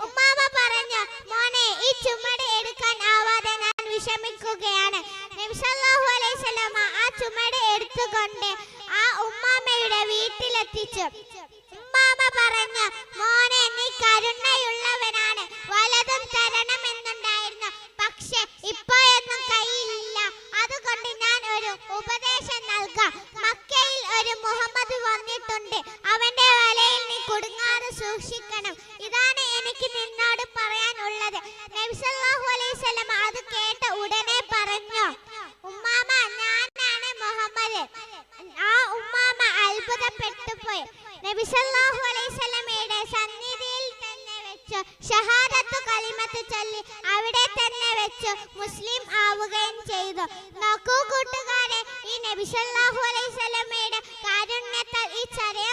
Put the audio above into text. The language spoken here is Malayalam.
ഉമ്മാമ പറഞ്ഞു, മോനെ ഈ ചുമട് എടുക്കാൻ ആവാതെ ഞാൻ വിഷമിക്കുകയാണ്. നബി സല്ലല്ലാഹു അലൈഹി വസല്ലമ ആ ചുമട് എടുത്തുകൊണ്ട് ആ ഉമ്മാമയുടെ വീട്ടിലെത്തിച്ചു. ഉമ്മാമ പറഞ്ഞു, മോനെ നീ കരുണയുള്ളവനാണ്, വലതും തരണമെന്നുണ്ടായിരുന്നു, പക്ഷെ ഇപ്പോഴൊന്നും കയ്യിലില്ല. അതുകൊണ്ട് ഞാൻ ഒരു ഉപദേശം നൽകാം. മക്കയിൽ ഒരു മുഹമ്മദ് വന്നിട്ടുണ്ട്, അവന്റെ വലയിൽ നീ കുടുങ്ങാതെ സൂക്ഷിക്കണം. ഇതാണ് എനിക്ക് നിന്നോട് പറയാനുള്ളത്. നബി സല്ലല്ലാഹു അലൈഹി വസല്ലം അത് കേട്ട ഉടനെ പറഞ്ഞു, ഉമ്മാമ ഞാനാണ് മുഹമ്മദ്. ആ ഉമ്മാമ അത്ഭുതപ്പെട്ടു പോയി. നബി സല്ലല്ലാഹു അലൈഹി വസല്ലമയുടെ സന്നിധിയിൽ തന്നെ വെച്ച് ഷഹാദത്തു കലിമത്ത് ചൊല്ലി അവിടെ തന്നെ വെച്ച് മുസ്ലിം ആവുകയും ചെയ്തു. നോക്കൂ കൂട്ടുകാരെ, ഈ നബി സല്ലല്ലാഹു അലൈഹി വസല്ലമയുടെ കാരുണ്യത്താൽ ഈ ചെറിയ